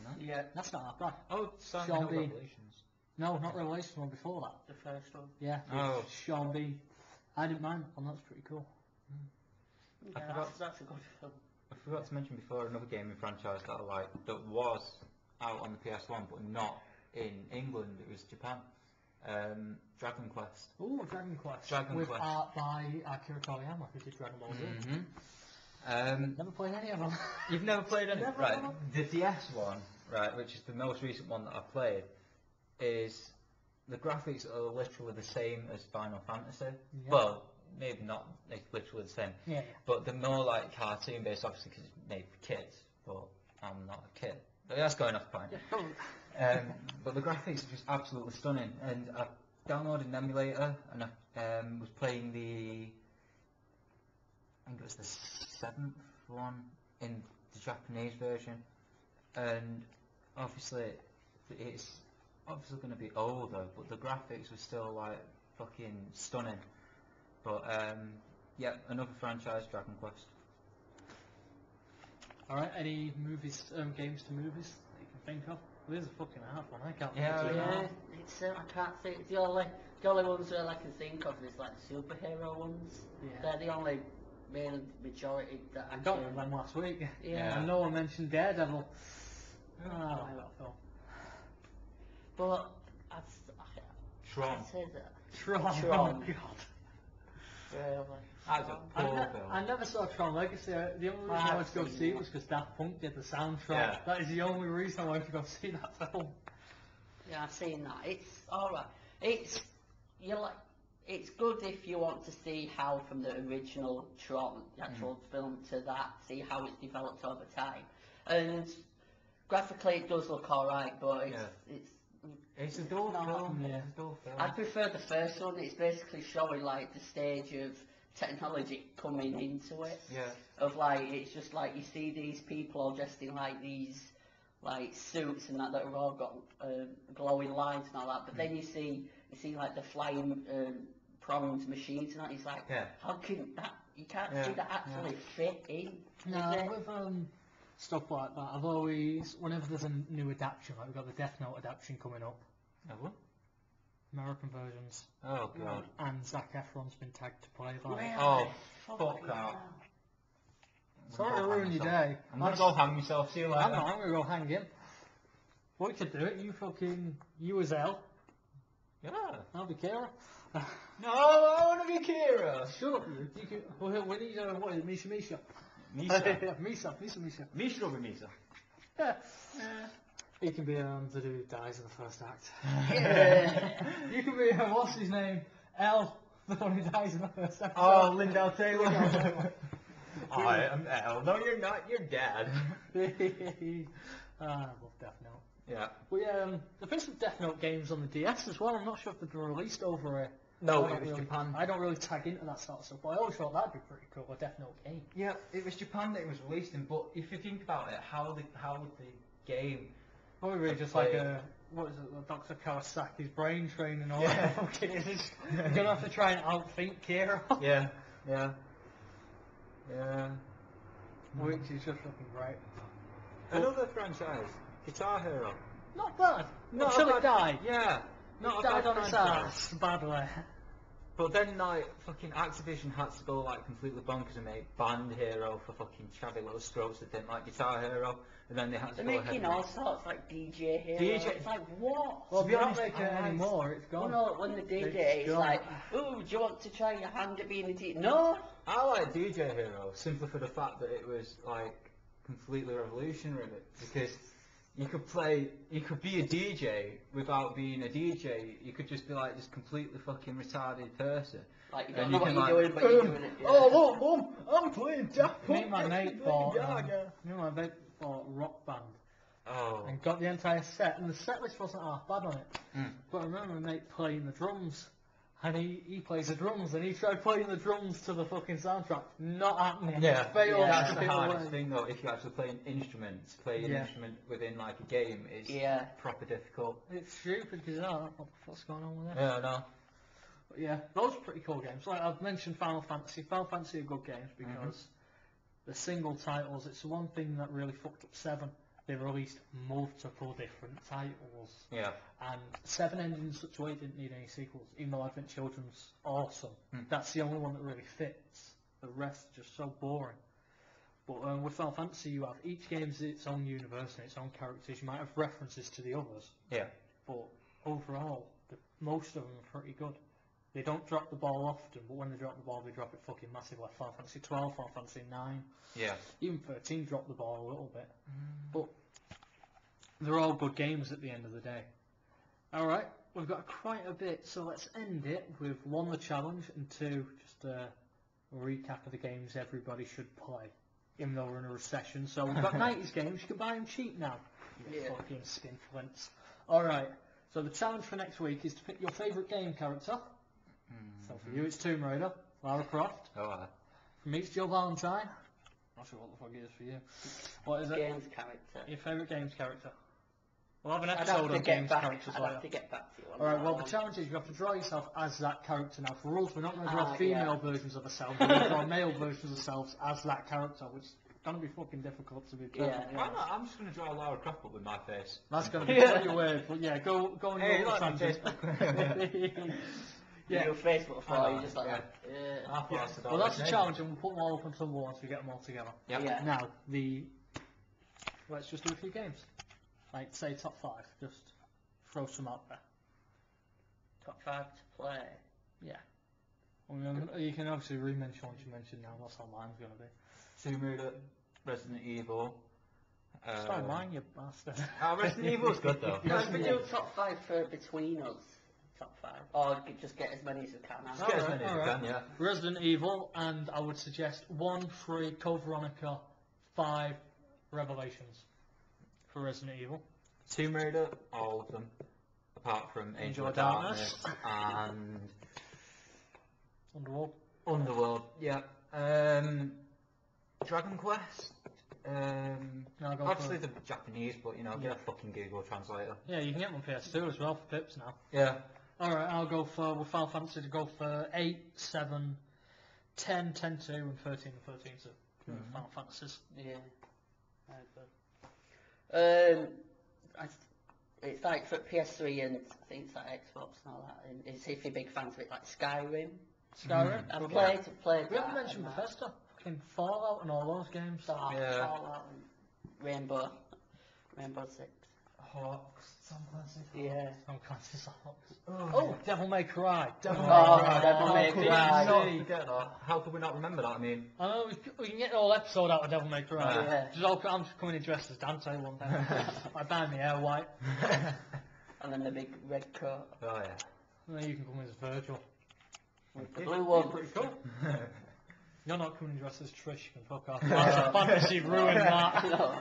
No. Yeah, that's not that bad. Oh, Silent Sean Hill Bean. Revelations. No, not Revelation, one before that. The first one. Yeah, Oh. Sean Bean. I didn't mind, and that's pretty cool. Yeah, I forgot- that's a good film. I forgot to mention before another gaming franchise that I like that was out on the PS1 but not in England. It was Japan. Dragon Quest. Ooh, Dragon Quest. Dragon with Quest. art by Akira Toriyama, who did Dragon Ball Z. Never played any of them. You've never played any? Never. Right. The DS one, right, which is the most recent one that I've played, is the graphics are literally the same as Final Fantasy. Yeah. Well, maybe not literally the same, Yeah. but they're more like cartoon based, obviously, because it's made for kids. But I'm not a kid. But that's going off point. But the graphics are just absolutely stunning, and I downloaded an emulator and I was playing I think it was the 7th one in the Japanese version, and obviously it's obviously going to be older, but the graphics were still like fucking stunning. But yeah, another franchise, Dragon Quest. Alright, any movies, games to movies that you can think of? Well, there's a fucking hard one, I can't Yeah, think of Yeah, it. it's I can't think. The only ones that I can think of is like the superhero ones. Yeah. They're the only main majority that I I got them last week. Yeah. And no one mentioned Daredevil. I like that film. But Tron. I'd say that. Tron. Tron. Oh, God. Really. That's a poor film. I never saw Tron Legacy. The only reason I wanted to go see it was because Daft Punk did the soundtrack. Yeah. That is the only reason I wanted to go see that film. Yeah, I've seen that. It's alright. It's good if you want to see how from the original Tron, the actual film, to that, see how it's developed over time. And graphically it does look alright, but It's a dull film. Yeah. It's a dull film. I prefer the first one. It's basically showing like the stage of technology coming into it. Yeah. Of like, it's just like you see these people all dressed in like these like suits and that are all got glowing lights and all that. But then you see like the flying pronged machines and that. It's like, how can that? You can't see that actually fit in. No, is it? with stuff like that, I've always, whenever there's a new adaptation, like we've got the Death Note adaptation coming up, American versions, Oh god. and Zac Efron's been tagged to play that. Really? Oh, Fucking fuck that. hell. Sorry to ruin your day. I'm gonna go hang myself. See you later. I'm not, I'm gonna go hang him. Well, you could do it, you as L, Yeah. I'll be Kira. No, I wanna be Kira. Shut up, you can, we need, what is it, Misha? Misa. Misha. Misha will be Misa. Yeah. He can be the dude who dies in the first act. Yeah. You can be, what's his name? L, the one who dies in the first act. Oh, Lindell Taylor. I am L. No, you're not. You're Dad. I love Death Note. Yeah. There's been some Death Note games on the DS as well. I'm not sure if they've been released over here. No, I don't it was really, Japan. I don't really tag into that sort of stuff, but I always thought that'd be pretty cool, a Death Note game. Yeah, it was Japan that it was released in, but if you think about it, how would the game... Probably really just like a, what is it, Dr. Kawasaki's brain training or Yeah. whatever it is. You're going to have to try and outthink Kira. Yeah. Which is just fucking great. Another franchise, Guitar Hero. Not bad. Not Until a it bad- died. Yeah. Not It a died bad on its franchise. ass badly. But then, like, fucking Activision had to go, like, completely bonkers and make Band Hero for fucking chavvy little scroats that didn't like Guitar Hero, and then they had to They're go ahead making and all make... sorts like DJ Hero. DJ It's like, what? Well, To if be you're not honest, making it I- anymore, it's Well, gone. no, when they did It's it, it's gone. like, oh, do you want to try your hand at being a DJ? No! I like DJ Hero simply for the fact that it was, like, completely revolutionary, because you could be a DJ without being a DJ. You could just be like this completely fucking retarded person. Like, you And don't know you what can, you're like, doing, but you're doing it. Yeah. Oh, look, Mum, I'm playing Daft Me and my mate bought, Gaga. Rock Band Oh. and got the entire set, and the set list wasn't half bad on it. Mm. But I remember my mate playing the drums, and he plays the drums, and he tried playing the drums to the fucking soundtrack. Not happening. Yeah, Failed Yeah. that's the to hardest away. thing though. If you're actually playing instruments, playing an Yeah. instrument within like a game is Yeah. proper difficult. It's stupid because what the fuck's going on with it? Yeah, no. But yeah, those are pretty cool games. Like I've mentioned Final Fantasy. Final Fantasy are good games because the single titles. It's the one thing that really fucked up 7. They released multiple different titles, Yeah. and 7 ended in such a way it didn't need any sequels. Even though Advent Children's awesome, Mm. that's the only one that really fits. The rest are just so boring. But with Final Fantasy, you have each game's its own universe and its own characters. You might have references to the others, Yeah. but overall, most of them are pretty good. They don't drop the ball often, but when they drop the ball, they drop it fucking massively. Like Final Fantasy 12, Final Fantasy 9, Yeah. even 13 dropped the ball a little bit. But they're all good games at the end of the day. Alright, we've got quite a bit, so let's end it with 1, the challenge, and 2, just a recap of the games everybody should play, even though we're in a recession. So we've got 90s games, you can buy them cheap now. You Yeah. fucking skinflints. Alright, so the challenge for next week is to pick your favourite game character. So for you it's Tomb Raider, Lara Croft. Oh, For me it's Jill Valentine. Not sure what the fuck it is for you. What is it? Games character. Your favourite games character? We'll have an I'd episode have to on get games back. characters I'd later. have to get back to you on Alright, that well the one. challenge is you have to draw yourself as that character. Now for rules we're not going to draw Ah, female yeah. versions of ourselves, we're going to draw male versions of ourselves as that character, which is going to be fucking difficult to be perfectly Yeah. Why honest. not? I'm just going to draw Lara Croft up with my face. That's going to be Yeah. pretty weird, but yeah, go on Hey, your you like my tangent. Facebook? Yeah. Your Facebook I for know, you just like yeah. that. I thought I said Well all that's that the name. challenge and we'll put them all up on Tumblr once we get them all together. Yep. Yeah. Now, let's just do a few games. Like, say top 5, just throw some out there. Top 5 to play. You can obviously re-mention what you mentioned now, that's how mine's going to be. Tomb Raider, Resident Evil. Start mine, you bastard. Resident Evil's good though. No, Yes, we yeah. do top 5 for between us. Top 5. Or just get as many as we can. Just get as many as you Alright. can, yeah. Resident Evil, and I would suggest 1, 3, Code Veronica, 5, Revelations for Resident Evil. Tomb Raider, all of them, apart from Angel of Darkness. Darkness and Underworld. Underworld. Yeah. Dragon Quest. I'll go Obviously for- the Japanese, but you know, get a fucking Google Translator. Yeah, you can get them on PS2 as well for pips now. Yeah. Alright, I'll go for, with Final Fantasy, to go for 8, 7, 10, 10 2, and 13 and 13 2. Final Fantasies. Yeah. It's like for PS3 and I think it's like Xbox and all that. And it's if you're big fans of it, like Skyrim. Skyrim. I've good played one. We that haven't mentioned and Bethesda. Fucking Fallout and all those games. Yeah. Fallout and Rainbow 6. Hawks. Tom Clancy's Yeah. Tom Clancy's Hawks. Oh, Devil May Cry. Devil May Oh, Cry. Devil May How could Cry. we not Forget that. How could we not remember that? I mean, I know we can get the whole episode out of Devil May Cry. Yeah. I'm just coming in dressed as Dante one day. I dye my hair white. And then the big red coat. oh yeah. And then you can come in as Virgil. The blue one. Pretty cool. You're not coming in dressed as Trish. You can fuck off. Fantasy ruined that. No.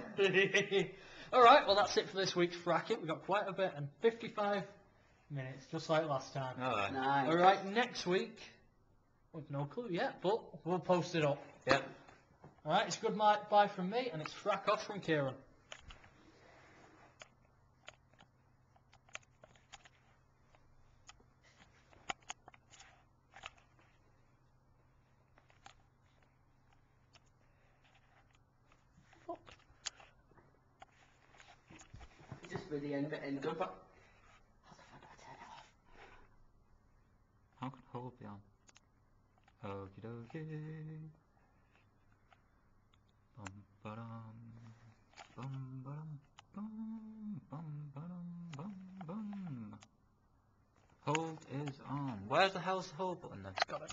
Alright, well that's it for this week's FRACKiT. We've got quite a bit, and 55 minutes, just like last time. Alright. Nice. Alright, next week, we've no clue yet, but we'll post it up. Yep. Alright, it's good night, bye from me, and it's frack off from Kieran. Just with the end up. How the fuck do I turn it off? How can hold be on? Okie dokie. Bum ba-dum. Bum ba-dum. Bum ba-dum. Bum bum. Hold is on. Where's the hell's the hold button then? Got it.